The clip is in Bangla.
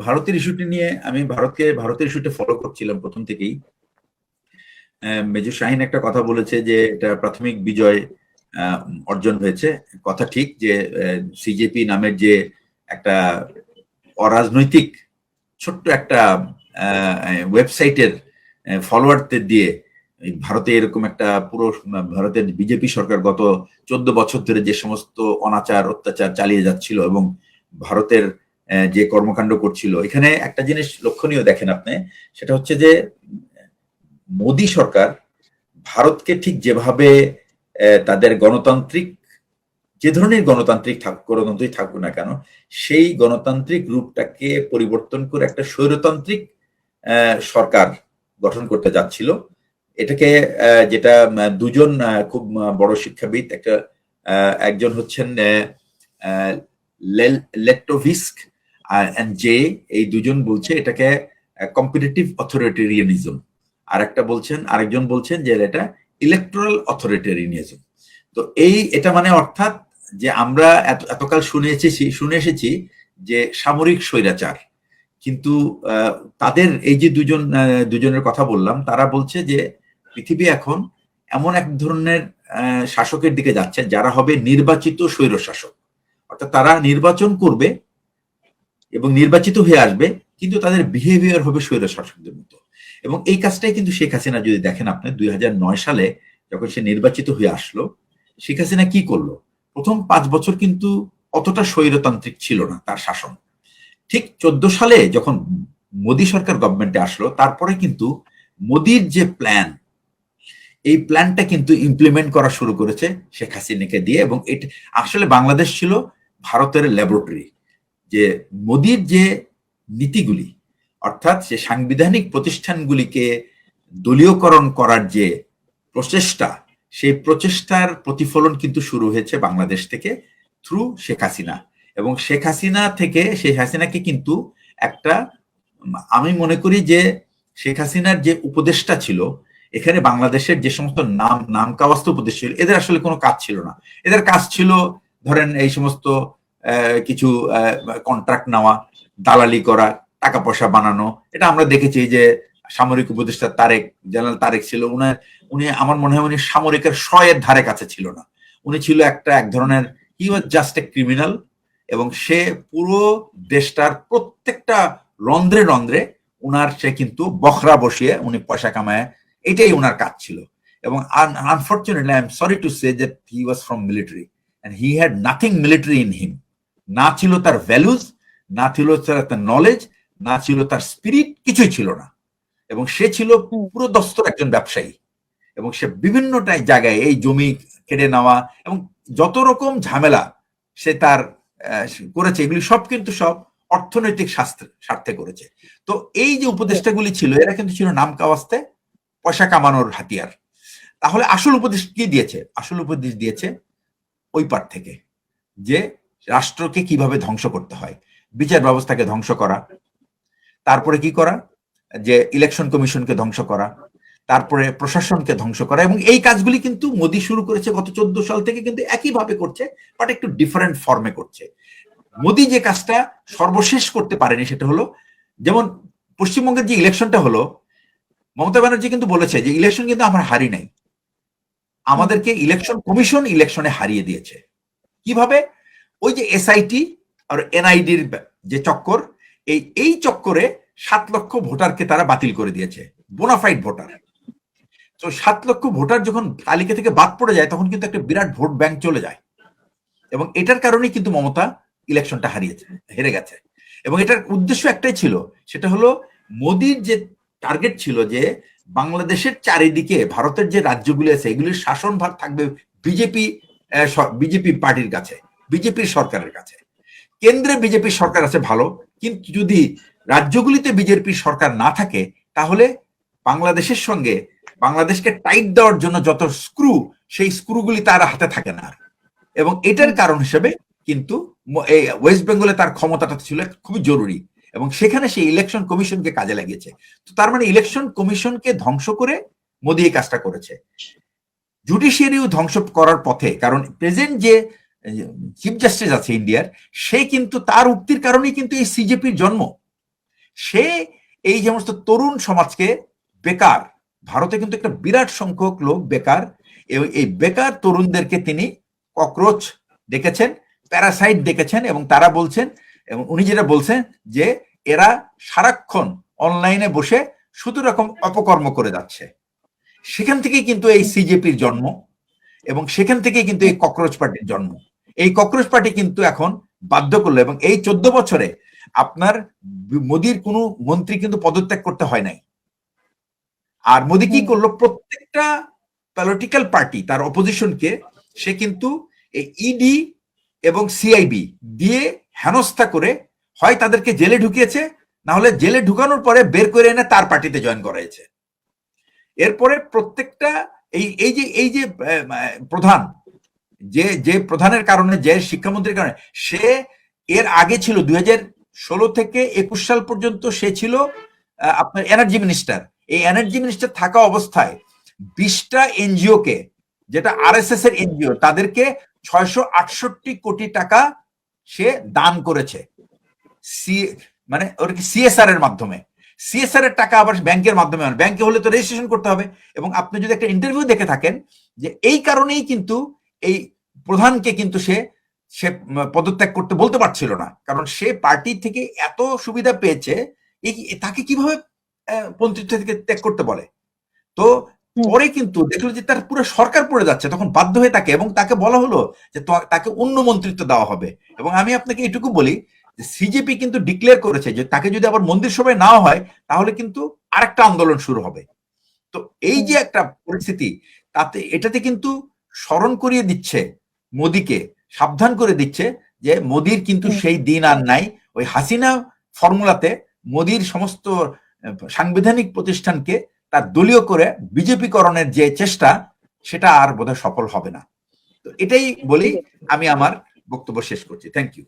ভারতের ইস্যুটি নিয়ে আমি ভারতের ইস্যুটা ফলো করছিলাম প্রথম থেকেই। মেজর শাহিন একটা কথা বলেছে যে এটা প্রাথমিক বিজয় অর্জন হয়েছে। কথা ঠিক যে সিজেপি নামের যে একটা অরাজনৈতিক ছোট্ট একটা ওয়েবসাইটের ফলোয়ারদের দিয়ে ভারতে এরকম একটা পুরো ভারতের বিজেপি সরকার গত 14 বছর ধরে যে সমস্ত অনাচার অত্যাচার চালিয়ে যাচ্ছিল এবং ভারতের যে কর্মকাণ্ড করছিল, এখানে একটা জিনিস লক্ষণীয় দেখেন আপনি, সেটা হচ্ছে যে মোদী সরকার ভারতকে ঠিক যেভাবে তাদের গণতান্ত্রিক যে ধরনের গণতান্ত্রিক গণতন্ত্রই থাকুক না কেন, সেই গণতান্ত্রিক রূপটাকে পরিবর্তন করে একটা স্বৈরতান্ত্রিক সরকার গঠন করতে যাচ্ছিল। এটাকে যেটা দুজন খুব বড় শিক্ষাবিদ, একজন হচ্ছেন লেট্টোভিস্ক এন্ড জে, এই দুজন বলছে এটাকে কম্পিটিটিভ অথরিটেরিয়ানিজম, আরেকজন বলছেন যে এটা ইলেকট্রাল অথরিটেরিয়ানিজম। তো এটা মানে অর্থাৎ যে আমরা এতকাল শুনে এসেছি যে সামরিক স্বৈরাচার, কিন্তু তাদের এই যে দুজনের কথা বললাম, তারা বলছে যে পৃথিবী এখন এমন এক ধরনের শাসকের দিকে যাচ্ছে যারা হবে নির্বাচিত স্বৈর শাসক। অর্থাৎ তারা নির্বাচন করবে এবং নির্বাচিত হয়ে আসবে, কিন্তু তাদের বিহেভিয়ার হবে স্বৈর শাসকদের মতো। এবং এই কাজটাই কিন্তু শেখ হাসিনা, যদি দেখেন আপনি 2009 সালে যখন সে নির্বাচিত হয়ে আসলো, শেখ হাসিনা কি করলো? প্রথম 5 বছর কিন্তু অতটা স্বৈরতান্ত্রিক ছিল না তার শাসন। ঠিক 14 সালে যখন মোদী সরকার গভর্নমেন্টে আসলো, তারপরে কিন্তু মোদীর যে প্ল্যান, এই প্ল্যানটা কিন্তু ইমপ্লিমেন্ট করা শুরু করেছে শেখ হাসিনাকে দিয়ে। এবং এটা আসলে বাংলাদেশ ছিল ভারতের ল্যাবরেটরি, যে মোদীর যে নীতিগুলি, অর্থাৎ সে সাংবিধানিক প্রতিষ্ঠানগুলিকে দলীয়করণ করার যে প্রচেষ্টা, সেই প্রচেষ্টার প্রতিফলন কিন্তু শুরু হয়েছে বাংলাদেশ থেকে থ্রু শেখ হাসিনা। এবং শেখ হাসিনাকে কিন্তু একটা, আমি মনে করি যে শেখ হাসিনার যে উপদেষ্টা ছিল, এখানে বাংলাদেশের যে সমস্ত নাম কাওয়াস্ত উপদেশ ছিল, এদের আসলে কোনো কাজ ছিল না। এদের কাজ ছিল ধরেন এই সমস্ত কিছু কন্ট্রাক্ট নেওয়া, দালালি করা, টাকা পয়সা বানানো। এটা আমরা দেখেছি যে সামরিক উপদেষ্টা জেনারেল তারেক ছিল, উনি আমার মনে হয় উনি সামরিকের শয়ের ধারে কাছে ছিল না। উনি ছিল এক ধরনের, হি ওয়াজ জাস্ট এ ক্রিমিনাল। এবং সে পুরো দেশটার প্রত্যেকটা রন্ধ্রে রন্ধ্রে সে কিন্তু বখরা বসিয়ে উনি পয়সা কামায়, এটাই ওনার কাজ ছিল। এবং unfortunately I am sorry to say that he was from military and he had nothing military in him. না ছিল তার ভ্যালুজ, না ছিল তার নলেজ, না ছিল তার স্পিরিট, কিছুই ছিল না। এবং সে ছিল পুরো দস্তর একজন ব্যবসায়ী। এবং সে বিভিন্ন জায়গায় এই জমি কেড়ে নেওয়া এবং যত রকম ঝামেলা সে তার করেছে, এগুলি সব কিন্তু সব অর্থনৈতিক স্বার্থে করেছে। তো এই যে উপদেষ্টাগুলি ছিল, এরা কিন্তু ছিল নাম কাওয়াস্তে পয়সা কামানোর হাতিয়ার। তাহলে আসল উপদেশ কি দিয়েছে? আসল উপদেশ দিয়েছে ওই পার থেকে, যে রাষ্ট্রকে কিভাবে ধ্বংস করতে হয়, বিচার ব্যবস্থাকে ধ্বংস করা, তারপরে কি করা, যে ইলেকশন কমিশনকে ধ্বংস করা, তারপরে প্রশাসনকে ধ্বংস করা। এবং এই কাজগুলি কিন্তু মোদী শুরু করেছে গত 14 সাল থেকে, কিন্তু একইভাবে করছে, বাট একটু ডিফারেন্ট ফর্মে করছে। মোদী যে কাজটা সর্বশেষ করতে পারেনি সেটা হলো, যেমন পশ্চিমবঙ্গের যে ইলেকশনটা হলো, মমতা ব্যানার্জি কিন্তু বলেছে যে ইলেকশন কিন্তু আমরা হারি নাই, আমাদেরকে ইলেকশন কমিশন ইলেকশনে হারিয়ে দিয়েছে। কিভাবে? ওই যে এসআইটি আর এনআইডির যে চক্কর, এই চক্করে 7 লক্ষ ভোটারকে তারা বাতিল করে দিয়েছে, বোনাফাইড ভোটার। তো 7 লক্ষ ভোটার যখন তালিকা থেকে বাদ পড়ে যায়, তখন কিন্তু একটা বিরাট ভোট ব্যাংক চলে যায়। এবং এটার কারণেই কিন্তু মমতা ইলেকশনটা হেরে গেছে। এবং এটার উদ্দেশ্য একটাই ছিল, সেটা হলো মোদির যে টার্গেট ছিল যে বাংলাদেশের চারিদিকে ভারতের যে রাজ্যগুলি আছে, এগুলির শাসনভার থাকবে বিজেপি পার্টির কাছে, বিজেপির সরকারের কাছে। কেন্দ্রে বিজেপির সরকার আছে ভালো, কিন্তু যদি রাজ্যগুলিতে বিজেপির সরকার না থাকে, তাহলে বাংলাদেশের সঙ্গে বাংলাদেশকে টাইট দেওয়ার জন্য যত স্ক্রু, সেই স্ক্রুগুলি তার হাতে থাকে না। এবং এটার কারণ হিসেবে কিন্তু ওয়েস্ট বেঙ্গলে তার ক্ষমতাটা ছিল খুবই জরুরি, এবং সেখানে সেই ইলেকশন কমিশনকে কাজে লাগিয়েছে। তো তার মানে ইলেকশন কমিশনকে ধ্বংস করে মোদি এই কাজটা করেছে। জুডিশিয়ারিও ধ্বংস করার পথে, কারণ প্রেজেন্ট যে চিফ জাস্টিস আছে ইন্ডিয়ার, সে কিন্তু তার উক্তির কারণেই কিন্তু এই সিজেপির জন্ম। সে এই সমস্ত তরুণ সমাজকে বেকার, ভারতে কিন্তু একটা বিরাট সংখ্যক লোক বেকার, এবং এই বেকার তরুণদেরকে তিনি ককরোচ ডেকেছেন, প্যারাসাইট ডেকেছেন, এবং তারা বলছেন, এবং উনি যেটা বলছেন যে এরা সারাক্ষণ অনলাইনে বসে শুধু রকম অপকর্ম করে যাচ্ছে। সেখান থেকেই কিন্তু এই সিজেপির জন্ম, এবং সেখান থেকেই কিন্তু এই ককরোচ পার্টির জন্ম। এই ককরোচ পার্টি কিন্তু এখন বাধ্য করলো, এবং এই 14 বছরে আপনার মোদির কোনো মন্ত্রী কিন্তু পদত্যাগ করতে হয় নাই। আর মোদি কি করলো, প্রত্যেকটা পলিটিক্যাল পার্টি তার অপোজিশনকে সে কিন্তু ইডি এবং সিআইবি দিয়ে হেনস্থা করে হয় তাদেরকে জেলে ঢুকিয়েছে, না হলে জেলে ঢুকানোর পরে বের করে এনে তার পার্টিতে জয়েন করাইছে। এরপরে প্রত্যেকটা এই যে প্রধান, যে প্রধানের কারণে, যে শিক্ষামন্ত্রীর কারণে, সে এর আগে ছিল 2016 থেকে 21 সাল পর্যন্ত সে ছিল আপনার এনার্জি মিনিস্টার। এই এনার্জি মিনিস্টার থাকা অবস্থায় 20টা এনজিও কে, যেটা আরএসএস এর এনজিও, তাদেরকে 668 কোটি টাকা সে দান করেছে, মানে ওর কি সিএসআর এর মাধ্যমে। সিএসআর এর টাকা আবার ব্যাংকের মাধ্যমে, ব্যাংকে হলে তো রেজিস্ট্রেশন করতে হবে। এবং আপনি যদি একটা ইন্টারভিউ দেখে থাকেন, যে এই কারণেই কিন্তু এই প্রধানকে কিন্তু সে পদত্যাগ করতে বলতে পারছিল না, কারণ সে পার্টি থেকে এত সুবিধা পেয়েছে, তাকে কিভাবে মন্ত্রিত্ব থেকে ত্যাগ করতে বলে। তো পরে কিন্তু দেখলো যে তার পুরো সরকার পড়ে যাচ্ছে, তখন বাধ্য হয়ে তাকে, এবং তাকে বলা হলো যে তাকে অন্য মন্ত্রিত্ব দেওয়া হবে। এবং আমি আপনাকে এটুকু বলি, সিজেপি কিন্তু ডিক্লেয়ার করেছে যে তাকে যদি আবার মন্দির সভায় নেওয়া হয়, তাহলে কিন্তু আরেকটা আন্দোলন শুরু হবে। তো এই যে একটা পরিস্থিতি, তাতে এটাতে কিন্তু স্মরণ করিয়ে দিচ্ছে, মোদিকে সাবধান করে দিচ্ছে যে মোদির কিন্তু সেই দিন আর নাই। ওই হাসিনা ফর্মুলাতে মোদির সমস্ত সাংবিধানিক প্রতিষ্ঠানকে তার দলীয় করে বিজেপিকরণের যে চেষ্টা, সেটা আর বোধহয় সফল হবে না। তো এটাই বলি, আমি আমার বক্তব্য শেষ করছি। Thank you.